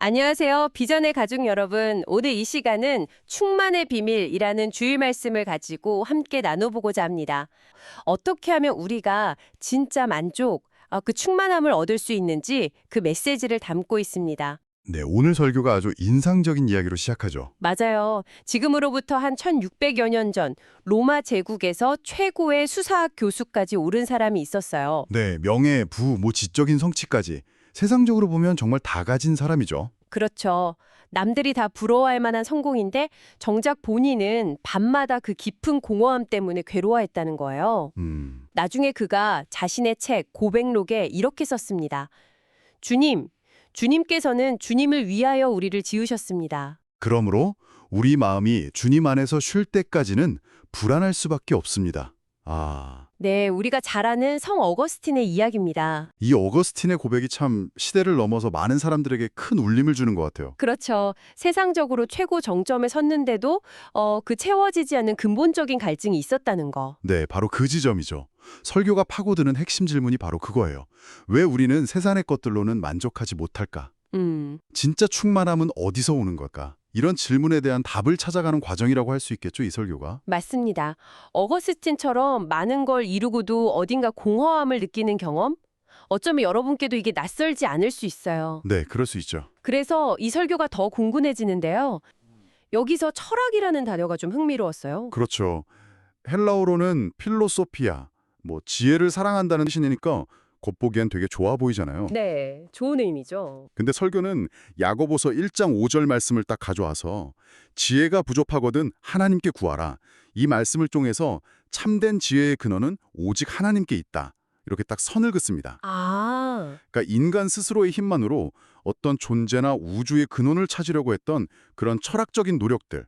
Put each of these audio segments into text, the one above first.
안녕하세요. 비전의 가족 여러분. 오늘 이 시간은 충만의 비밀이라는 주일 말씀을 가지고 함께 나눠보고자 합니다. 어떻게 하면 우리가 진짜 만족, 그 충만함을 얻을 수 있는지 그 메시지를 담고 있습니다. 네, 오늘 설교가 아주 인상적인 이야기로 시작하죠. 맞아요. 지금으로부터 한 1600여 년 전 로마 제국에서 최고의 수사학 교수까지 오른 사람이 있었어요. 네, 명예, 부, 지적인 성취까지 세상적으로 보면 정말 다 가진 사람이죠. 그렇죠. 남들이 다 부러워할 만한 성공인데 정작 본인은 밤마다 그 깊은 공허함 때문에 괴로워했다는 거예요. 나중에 그가 자신의 책 고백록에 이렇게 썼습니다. 주님께서는 주님을 위하여 우리를 지으셨습니다. 그러므로 우리 마음이 주님 안에서 쉴 때까지는 불안할 수밖에 없습니다. 네, 우리가 잘 아는 성 어거스틴의 이야기입니다. 이 어거스틴의 고백이 참 시대를 넘어서 많은 사람들에게 큰 울림을 주는 것 같아요. 그렇죠. 세상적으로 최고 정점에 섰는데도 그 채워지지 않는 근본적인 갈증이 있었다는 거. 네, 바로 그 지점이죠. 설교가 파고드는 핵심 질문이 바로 그거예요. 왜 우리는 세상의 것들로는 만족하지 못할까? 진짜 충만함은 어디서 오는 걸까? 이런 질문에 대한 답을 찾아가는 과정이라고 할 수 있겠죠, 이 설교가. 맞습니다. 어거스틴처럼 많은 걸 이루고도 어딘가 공허함을 느끼는 경험? 어쩌면 여러분께도 이게 낯설지 않을 수 있어요. 네, 그럴 수 있죠. 그래서 이 설교가 더 궁금해지는데요. 여기서 철학이라는 단어가 좀 흥미로웠어요. 그렇죠. 헬라어로는 필로소피아, 지혜를 사랑한다는 뜻이니까 겉보기엔 되게 좋아 보이잖아요. 네, 좋은 의미죠. 근데 설교는 야고보서 1장 5절 말씀을 딱 가져와서 지혜가 부족하거든 하나님께 구하라. 이 말씀을 통해서 참된 지혜의 근원은 오직 하나님께 있다. 이렇게 딱 선을 긋습니다. 그러니까 인간 스스로의 힘만으로 어떤 존재나 우주의 근원을 찾으려고 했던 그런 철학적인 노력들,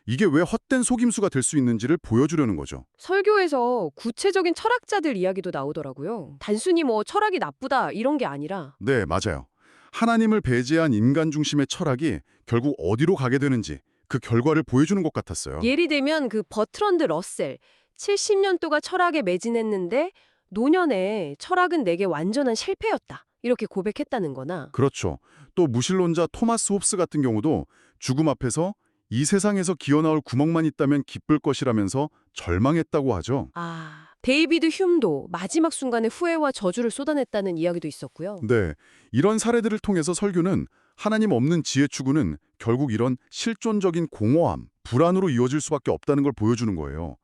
이게 왜 헛된 속임수가 될 수 있는지를 보여주려는 거죠. 설교에서 구체적인 철학자들 이야기도 나오더라고요. 단순히 철학이 나쁘다 이런 게 아니라. 네, 맞아요. 하나님을 배제한 인간 중심의 철학이 결국 어디로 가게 되는지 그 결과를 보여주는 것 같았어요. 예를 들면 그 버트런드 러셀, 70년 동안 철학에 매진했는데 노년에 철학은 내게 완전한 실패였다. 이렇게 고백했다는 거나. 그렇죠. 또 무신론자 토마스 홉스 같은 경우도 죽음 앞에서 이 세상에서 기어나올 구멍만 있다면 기쁠 것이라면서 절망했다고 하죠. 데이비드 흉도 마지막 순간에 후회와 저주를 쏟아냈다는 이야기도 있었고요. 네, 이런 사례들을 통해서 설교는 하나님 없는 지혜 추구는 결국 이런 실존적인 공허함, 불안으로 이어질 수밖에 없다는 걸 보여주는 거예요.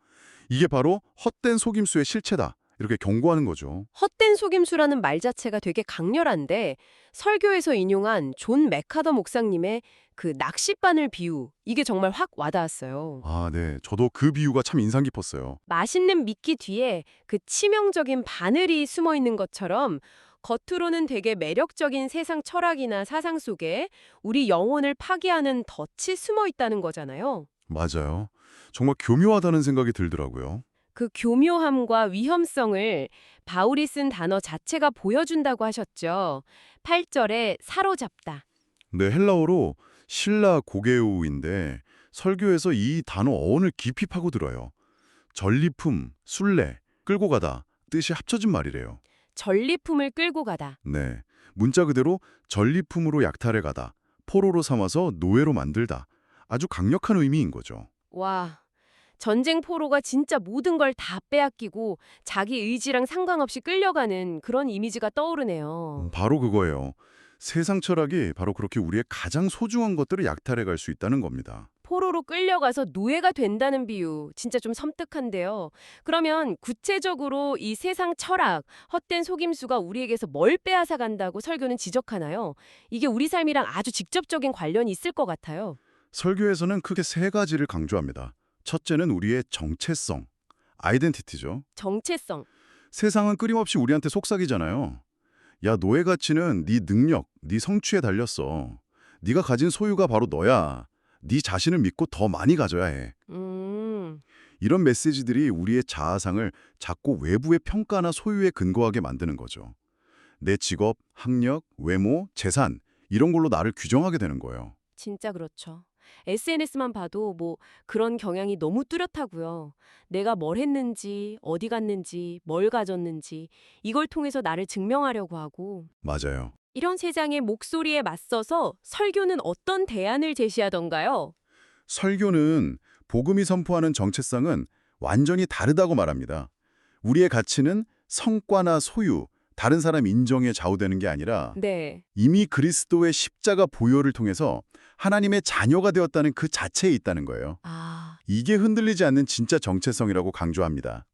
이게 바로 헛된 속임수의 실체다. 이렇게 경고하는 거죠. 헛된 속임수라는 말 자체가 되게 강렬한데 설교에서 인용한 존 맥하더 목사님의 그 낚싯바늘 비유, 이게 정말 확 와닿았어요. 네. 저도 그 비유가 참 인상 깊었어요. 맛있는 미끼 뒤에 그 치명적인 바늘이 숨어 있는 것처럼 겉으로는 되게 매력적인 세상 철학이나 사상 속에 우리 영혼을 파괴하는 덫이 숨어 있다는 거잖아요. 맞아요. 정말 교묘하다는 생각이 들더라고요. 그 교묘함과 위험성을 바울이 쓴 단어 자체가 보여준다고 하셨죠. 8절에 사로잡다. 네, 헬라어로 실라 고게우인데 설교에서 이 단어 어원을 깊이 파고들어요. 전리품, 순례, 끌고 가다 뜻이 합쳐진 말이래요. 전리품을 끌고 가다. 네, 문자 그대로 전리품으로 약탈해 가다, 포로로 삼아서 노예로 만들다. 아주 강력한 의미인 거죠. 와, 전쟁 포로가 진짜 모든 걸 다 빼앗기고 자기 의지랑 상관없이 끌려가는 그런 이미지가 떠오르네요. 바로 그거예요. 세상 철학이 바로 그렇게 우리의 가장 소중한 것들을 약탈해 갈 수 있다는 겁니다. 포로로 끌려가서 노예가 된다는 비유, 진짜 좀 섬뜩한데요. 그러면 구체적으로 이 세상 철학, 헛된 속임수가 우리에게서 뭘 빼앗아 간다고 설교는 지적하나요? 이게 우리 삶이랑 아주 직접적인 관련이 있을 것 같아요. 설교에서는 크게 세 가지를 강조합니다. 첫째는 우리의 정체성, 아이덴티티죠. 정체성. 세상은 끊임없이 우리한테 속삭이잖아요. 야, 너의 가치는 네 능력, 네 성취에 달렸어. 네가 가진 소유가 바로 너야. 네 자신을 믿고 더 많이 가져야 해. 이런 메시지들이 우리의 자아상을 자꾸 외부의 평가나 소유에 근거하게 만드는 거죠. 내 직업, 학력, 외모, 재산 이런 걸로 나를 규정하게 되는 거예요. 진짜 그렇죠. SNS만 봐도 그런 경향이 너무 뚜렷하고요. 내가 뭘 했는지, 어디 갔는지, 뭘 가졌는지 이걸 통해서 나를 증명하려고 하고 맞아요. 이런 세 장의 목소리에 맞서서 설교는 어떤 대안을 제시하던가요? 설교는 복음이 선포하는 정체성은 완전히 다르다고 말합니다. 우리의 가치는 성과나 소유, 다른 사람 인정에 좌우되는 게 아니라 네. 이미 그리스도의 십자가 보혈을 통해서 하나님의 자녀가 되었다는 그 자체에 있다는 거예요. 아, 이게 흔들리지 않는 진짜 정체성이라고 강조합니다.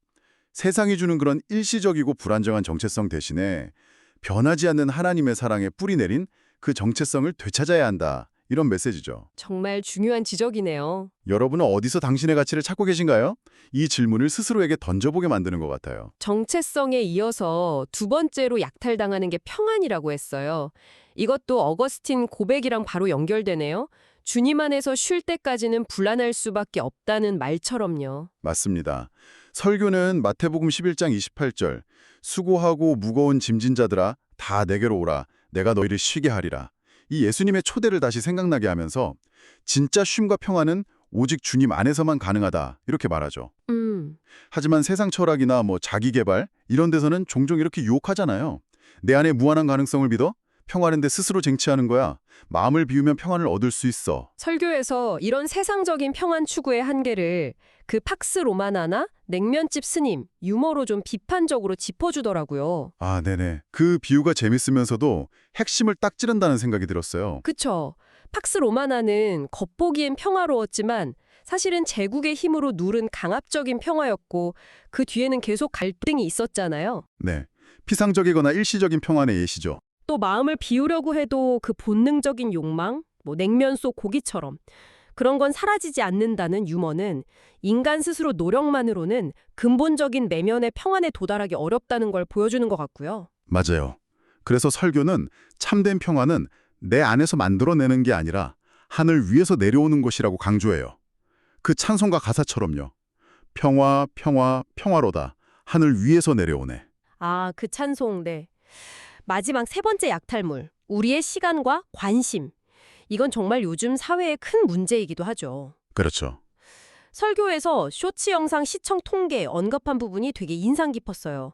세상이 주는 그런 일시적이고 불안정한 정체성 대신에 변하지 않는 하나님의 사랑에 뿌리 내린 그 정체성을 되찾아야 한다. 이런 메시지죠. 정말 중요한 지적이네요. 여러분은 어디서 당신의 가치를 찾고 계신가요? 이 질문을 스스로에게 던져보게 만드는 것 같아요. 정체성에 이어서 두 번째로 약탈당하는 게 평안이라고 했어요. 이것도 어거스틴 고백이랑 바로 연결되네요. 주님 안에서 쉴 때까지는 불안할 수밖에 없다는 말처럼요. 맞습니다. 설교는 마태복음 11장 28절 수고하고 무거운 짐진 자들아 다 내게로 오라 내가 너희를 쉬게 하리라. 이 예수님의 초대를 다시 생각나게 하면서 진짜 쉼과 평안은 오직 주님 안에서만 가능하다 이렇게 말하죠. 하지만 세상 철학이나 자기 개발 이런 데서는 종종 이렇게 유혹하잖아요. 내 안에 무한한 가능성을 믿어? 평화는데 스스로 쟁취하는 거야. 마음을 비우면 평안을 얻을 수 있어. 설교에서 이런 세상적인 평안 추구의 한계를 그 팍스 로마나나 냉면집 스님 유머로 좀 비판적으로 짚어주더라고요. 아, 네네. 그 비유가 재밌으면서도 핵심을 딱 찌른다는 생각이 들었어요. 그쵸. 팍스 로마나는 겉보기엔 평화로웠지만 사실은 제국의 힘으로 누른 강압적인 평화였고 그 뒤에는 계속 갈등이 있었잖아요. 네. 피상적이거나 일시적인 평안의 예시죠. 또 마음을 비우려고 해도 그 본능적인 욕망, 냉면 속 고기처럼 그런 건 사라지지 않는다는 유머는 인간 스스로 노력만으로는 근본적인 내면의 평안에 도달하기 어렵다는 걸 보여주는 것 같고요. 맞아요. 그래서 설교는 참된 평안은 내 안에서 만들어내는 게 아니라 하늘 위에서 내려오는 것이라고 강조해요. 그 찬송가 가사처럼요. 평화, 평화, 평화로다. 하늘 위에서 내려오네. 아, 그 찬송, 네. 마지막 세 번째 약탈물, 우리의 시간과 관심. 이건 정말 요즘 사회의 큰 문제이기도 하죠. 그렇죠. 설교에서 쇼츠 영상 시청 통계 언급한 부분이 되게 인상 깊었어요.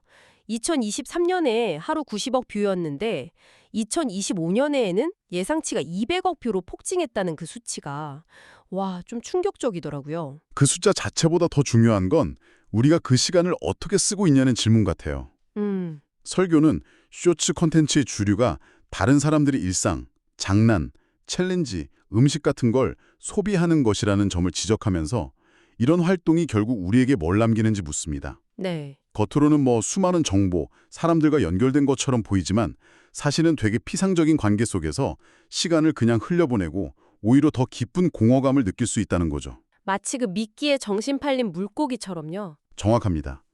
2023년에 하루 90억 뷰였는데 2025년에는 예상치가 200억 뷰로 폭증했다는 그 수치가 와, 좀 충격적이더라고요. 그 숫자 자체보다 더 중요한 건 우리가 그 시간을 어떻게 쓰고 있냐는 질문 같아요. 설교는 쇼츠 콘텐츠의 주류가 다른 사람들의 일상, 장난, 챌린지, 음식 같은 걸 소비하는 것이라는 점을 지적하면서 이런 활동이 결국 우리에게 뭘 남기는지 묻습니다. 네. 겉으로는 수많은 정보, 사람들과 연결된 것처럼 보이지만 사실은 되게 피상적인 관계 속에서 시간을 그냥 흘려보내고 오히려 더 깊은 공허감을 느낄 수 있다는 거죠. 마치 그 미끼에 정신 팔린 물고기처럼요. 정확합니다.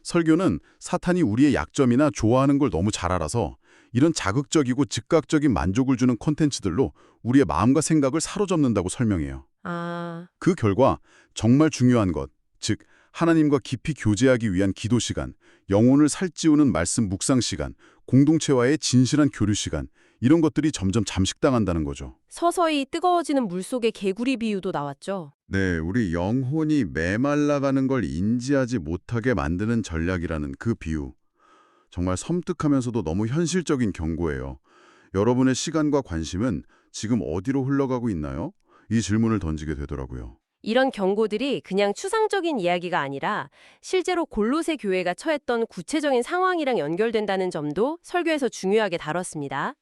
설교는 사탄이 우리의 약점이나 좋아하는 걸 너무 잘 알아서 이런 자극적이고 즉각적인 만족을 주는 콘텐츠들로 우리의 마음과 생각을 사로잡는다고 설명해요. 아, 그 결과 정말 중요한 것, 즉 하나님과 깊이 교제하기 위한 기도 시간, 영혼을 살찌우는 말씀 묵상 시간, 공동체와의 진실한 교류 시간, 이런 것들이 점점 잠식당한다는 거죠. 서서히 뜨거워지는 물속의 개구리 비유도 나왔죠. 네, 우리 영혼이 메말라가는 걸 인지하지 못하게 만드는 전략이라는 그 비유. 정말 섬뜩하면서도 너무 현실적인 경고예요. 여러분의 시간과 관심은 지금 어디로 흘러가고 있나요? 이 질문을 던지게 되더라고요. 이런 경고들이 그냥 추상적인 이야기가 아니라 실제로 골로새 교회가 처했던 구체적인 상황이랑 연결된다는 점도 설교에서 중요하게 다뤘습니다.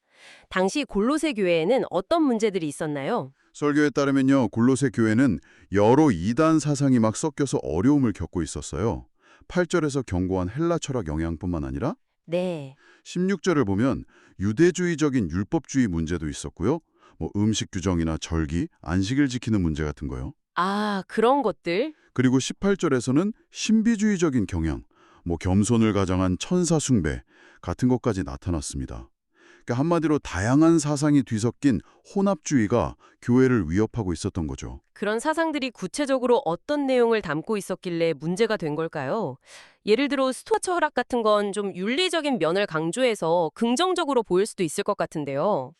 당시 골로새 교회에는 어떤 문제들이 있었나요? 설교에 따르면요, 골로새 교회는 여러 이단 사상이 막 섞여서 어려움을 겪고 있었어요. 8절에서 경고한 헬라 철학 영향뿐만 아니라 네. 16절을 보면 유대주의적인 율법주의 문제도 있었고요. 음식 규정이나 절기, 안식일 지키는 문제 같은 거요. 아, 그런 것들? 그리고 18절에서는 신비주의적인 경향, 겸손을 가장한 천사 숭배 같은 것까지 나타났습니다. 그러니까 한마디로 다양한 사상이 뒤섞인 혼합주의가 교회를 위협하고 있었던 거죠. 그런 사상들이 구체적으로 어떤 내용을 담고 있었길래 문제가 된 걸까요? 예를 들어 스토아 철학 같은 건 좀 윤리적인 면을 강조해서 긍정적으로 보일 수도 있을 것 같은데요.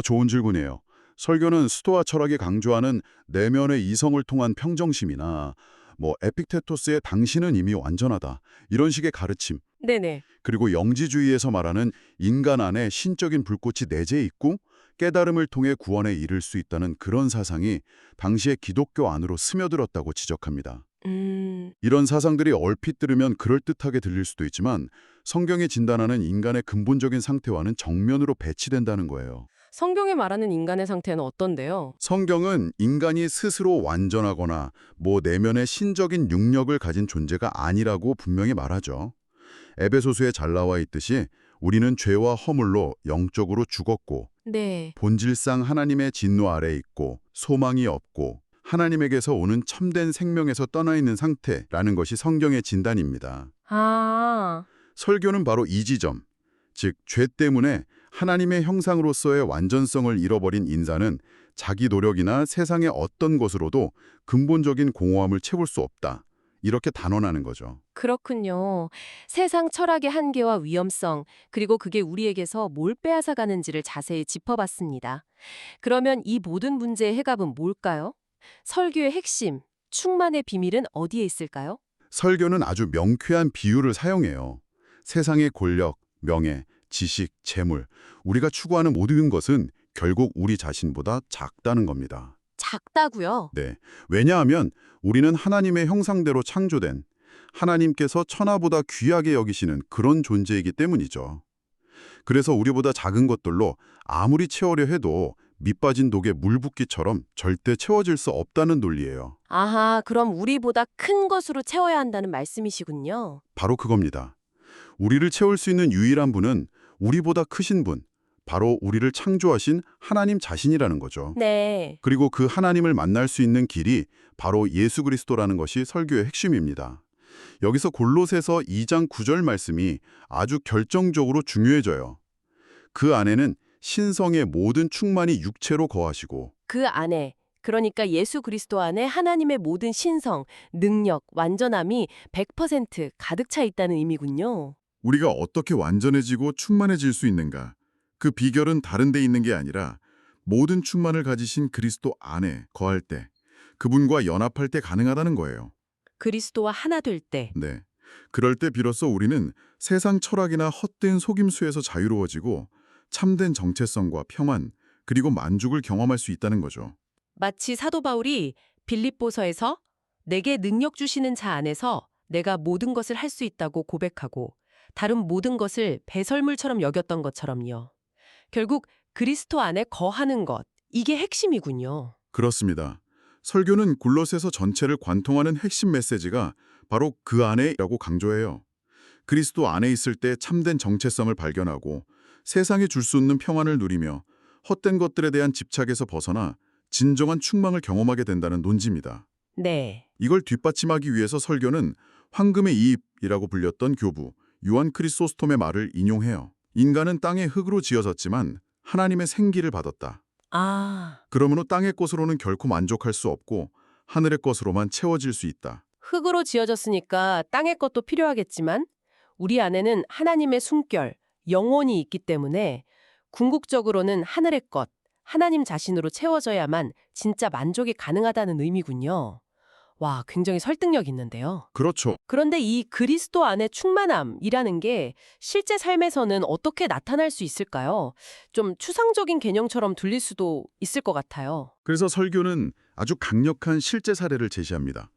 좋은 질문이에요. 설교는 스토아 철학이 강조하는 내면의 이성을 통한 평정심이나 뭐 에픽테토스의 당신은 이미 완전하다. 이런 식의 가르침. 네네. 그리고 영지주의에서 말하는 인간 안에 신적인 불꽃이 내재해 있고 깨달음을 통해 구원에 이를 수 있다는 그런 사상이 당시의 기독교 안으로 스며들었다고 지적합니다. 이런 사상들이 얼핏 들으면 그럴듯하게 들릴 수도 있지만 성경이 진단하는 인간의 근본적인 상태와는 정면으로 배치된다는 거예요. 성경에 말하는 인간의 상태는 어떤데요? 성경은 인간이 스스로 완전하거나 내면의 신적인 능력을 가진 존재가 아니라고 분명히 말하죠. 에베소서에 잘 나와 있듯이 우리는 죄와 허물로 영적으로 죽었고 네. 본질상 하나님의 진노 아래에 있고 소망이 없고 하나님에게서 오는 참된 생명에서 떠나 있는 상태라는 것이 성경의 진단입니다. 아, 설교는 바로 이 지점, 즉 죄 때문에 하나님의 형상으로서의 완전성을 잃어버린 인간은 자기 노력이나 세상의 어떤 것으로도 근본적인 공허함을 채울 수 없다. 이렇게 단언하는 거죠. 그렇군요. 세상 철학의 한계와 위험성, 그리고 그게 우리에게서 뭘 빼앗아가는지를 자세히 짚어봤습니다. 그러면 이 모든 문제의 해답은 뭘까요? 설교의 핵심, 충만의 비밀은 어디에 있을까요? 설교는 아주 명쾌한 비유를 사용해요. 세상의 권력, 명예, 지식, 재물, 우리가 추구하는 모든 것은 결국 우리 자신보다 작다는 겁니다. 작다고요? 네. 왜냐하면 우리는 하나님의 형상대로 창조된 하나님께서 천하보다 귀하게 여기시는 그런 존재이기 때문이죠. 그래서 우리보다 작은 것들로 아무리 채우려 해도 밑빠진 독에 물 붓기처럼 절대 채워질 수 없다는 논리예요. 아하, 그럼 우리보다 큰 것으로 채워야 한다는 말씀이시군요. 바로 그겁니다. 우리를 채울 수 있는 유일한 분은 우리보다 크신 분, 바로 우리를 창조하신 하나님 자신이라는 거죠. 네. 그리고 그 하나님을 만날 수 있는 길이 바로 예수 그리스도라는 것이 설교의 핵심입니다. 여기서 골로새서 2장 9절 말씀이 아주 결정적으로 중요해져요. 그 안에는 신성의 모든 충만이 육체로 거하시고 그 안에, 그러니까 예수 그리스도 안에 하나님의 모든 신성, 능력, 완전함이 100% 가득 차 있다는 의미군요. 우리가 어떻게 완전해지고 충만해질 수 있는가? 그 비결은 다른 데 있는 게 아니라 모든 충만을 가지신 그리스도 안에 거할 때, 그분과 연합할 때 가능하다는 거예요. 그리스도와 하나 될 때. 네. 그럴 때 비로소 우리는 세상 철학이나 헛된 속임수에서 자유로워지고 참된 정체성과 평안, 그리고 만족을 경험할 수 있다는 거죠. 마치 사도 바울이 빌립보서에서 내게 능력 주시는 자 안에서 내가 모든 것을 할 수 있다고 고백하고 다른 모든 것을 배설물처럼 여겼던 것처럼요. 결국 그리스도 안에 거하는 것, 이게 핵심이군요. 그렇습니다. 설교는 골로새서 전체를 관통하는 핵심 메시지가 바로 그 안에라고 강조해요. 그리스도 안에 있을 때 참된 정체성을 발견하고 세상에 줄 수 없는 평안을 누리며 헛된 것들에 대한 집착에서 벗어나 진정한 충만을 경험하게 된다는 논지입니다. 네. 이걸 뒷받침하기 위해서 설교는 황금의 이입이라고 불렸던 교부 요한 크리소스톰의 말을 인용해요. 인간은 땅의 흙으로 지어졌지만 하나님의 생기를 받았다. 아, 그러므로 땅의 것으로는 결코 만족할 수 없고 하늘의 것으로만 채워질 수 있다. 흙으로 지어졌으니까 땅의 것도 필요하겠지만 우리 안에는 하나님의 숨결, 영혼이 있기 때문에 궁극적으로는 하늘의 것, 하나님 자신으로 채워져야만 진짜 만족이 가능하다는 의미군요. 와, 굉장히 설득력 있는데요. 그렇죠. 그런데 이 그리스도 안의 충만함이라는 게 실제 삶에서는 어떻게 나타날 수 있을까요? 좀 추상적인 개념처럼 들릴 수도 있을 것 같아요. 그래서 설교는 아주 강력한 실제 사례를 제시합니다.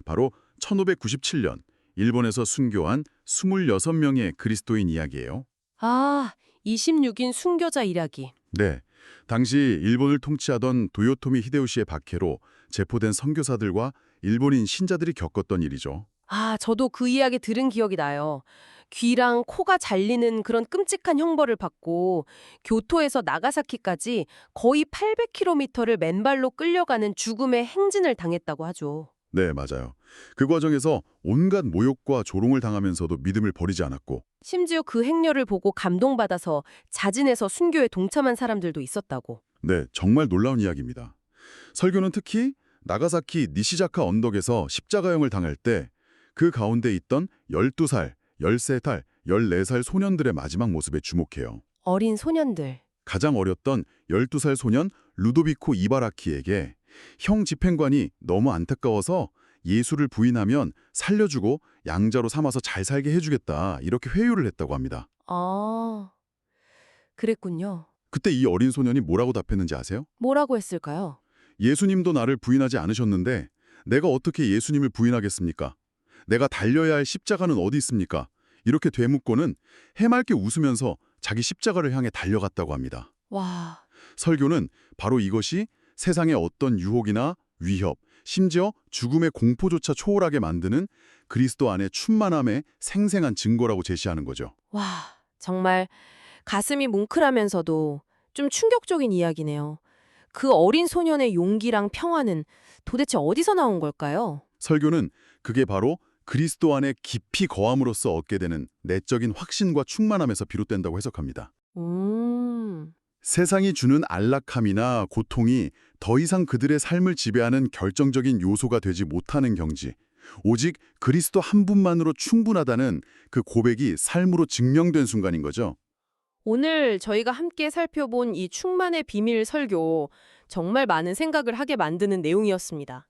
바로 1597년 일본에서 순교한 26명의 그리스도인 이야기예요. 아, 26인 순교자 일하기. 네, 당시 일본을 통치하던 도요토미 히데요시의 박해로 체포된 선교사들과 일본인 신자들이 겪었던 일이죠. 아, 저도 그 이야기 들은 기억이 나요. 귀랑 코가 잘리는 그런 끔찍한 형벌을 받고 교토에서 나가사키까지 거의 800km를 맨발로 끌려가는 죽음의 행진을 당했다고 하죠. 네, 맞아요. 그 과정에서 온갖 모욕과 조롱을 당하면서도 믿음을 버리지 않았고, 심지어 그 행렬을 보고 감동받아서 자진해서 순교에 동참한 사람들도 있었다고. 네, 정말 놀라운 이야기입니다. 설교는 특히 나가사키 니시자카 언덕에서 십자가형을 당할 때 그 가운데 있던 12살, 13살, 14살 소년들의 마지막 모습에 주목해요. 어린 소년들. 가장 어렸던 12살 소년 루도비코 이바라키에게 형 집행관이 너무 안타까워서 예수를 부인하면 살려주고 양자로 삼아서 잘 살게 해주겠다 이렇게 회유를 했다고 합니다. 아, 그랬군요. 그때 이 어린 소년이 뭐라고 답했는지 아세요? 뭐라고 했을까요? 예수님도 나를 부인하지 않으셨는데 내가 어떻게 예수님을 부인하겠습니까? 내가 달려야 할 십자가는 어디 있습니까? 이렇게 되묻고는 해맑게 웃으면서 자기 십자가를 향해 달려갔다고 합니다. 와, 설교는 바로 이것이 세상의 어떤 유혹이나 위협, 심지어 죽음의 공포조차 초월하게 만드는 그리스도 안의 충만함의 생생한 증거라고 제시하는 거죠. 와, 정말 가슴이 뭉클하면서도 좀 충격적인 이야기네요. 그 어린 소년의 용기랑 평화는 도대체 어디서 나온 걸까요? 설교는 그게 바로 그리스도 안에 깊이 거함으로써 얻게 되는 내적인 확신과 충만함에서 비롯된다고 해석합니다. 세상이 주는 안락함이나 고통이 더 이상 그들의 삶을 지배하는 결정적인 요소가 되지 못하는 경지, 오직 그리스도 한 분만으로 충분하다는 그 고백이 삶으로 증명된 순간인 거죠. 오늘 저희가 함께 살펴본 이 충만의 비밀 설교, 정말 많은 생각을 하게 만드는 내용이었습니다.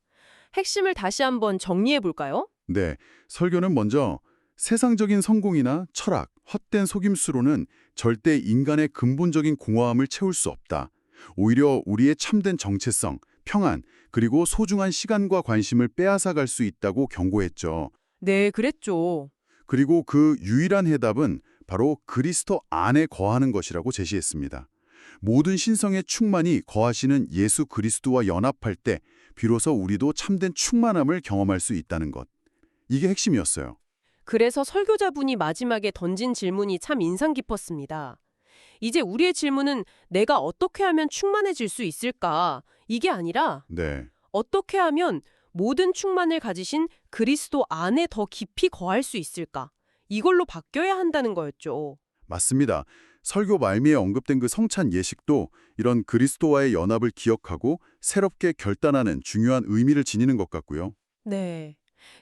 핵심을 다시 한번 정리해 볼까요? 네, 설교는 먼저 세상적인 성공이나 철학, 헛된 속임수로는 절대 인간의 근본적인 공허함을 채울 수 없다. 오히려 우리의 참된 정체성, 평안, 그리고 소중한 시간과 관심을 빼앗아갈 수 있다고 경고했죠. 네, 그랬죠. 그리고 그 유일한 해답은 바로 그리스도 안에 거하는 것이라고 제시했습니다. 모든 신성의 충만이 거하시는 예수 그리스도와 연합할 때 비로소 우리도 참된 충만함을 경험할 수 있다는 것. 이게 핵심이었어요. 그래서 설교자분이 마지막에 던진 질문이 참 인상 깊었습니다. 이제 우리의 질문은 내가 어떻게 하면 충만해질 수 있을까? 이게 아니라 네, 어떻게 하면 모든 충만을 가지신 그리스도 안에 더 깊이 거할 수 있을까? 이걸로 바뀌어야 한다는 거였죠. 맞습니다. 설교 말미에 언급된 그 성찬 예식도 이런 그리스도와의 연합을 기억하고 새롭게 결단하는 중요한 의미를 지니는 것 같고요. 네.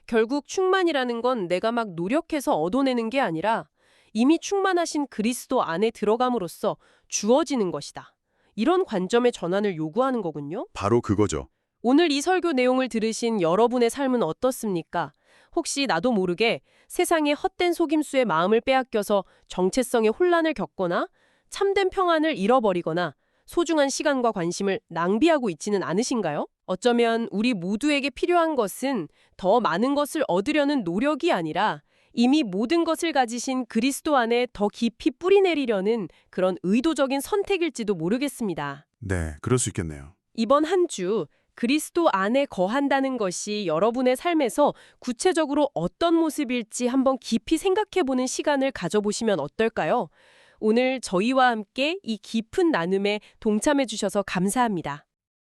결국 충만이라는 건 내가 막 노력해서 얻어내는 게 아니라 이미 충만하신 그리스도 안에 들어감으로써 주어지는 것이다. 이런 관점의 전환을 요구하는 거군요. 바로 그거죠. 오늘 이 설교 내용을 들으신 여러분의 삶은 어떻습니까? 혹시 나도 모르게 세상의 헛된 속임수에 마음을 빼앗겨서 정체성의 혼란을 겪거나 참된 평안을 잃어버리거나 소중한 시간과 관심을 낭비하고 있지는 않으신가요? 어쩌면 우리 모두에게 필요한 것은 더 많은 것을 얻으려는 노력이 아니라 이미 모든 것을 가지신 그리스도 안에 더 깊이 뿌리내리려는 그런 의도적인 선택일지도 모르겠습니다. 네, 그럴 수 있겠네요. 이번 한 주 그리스도 안에 거한다는 것이 여러분의 삶에서 구체적으로 어떤 모습일지 한번 깊이 생각해보는 시간을 가져보시면 어떨까요? 오늘 저희와 함께 이 깊은 나눔에 동참해 주셔서 감사합니다.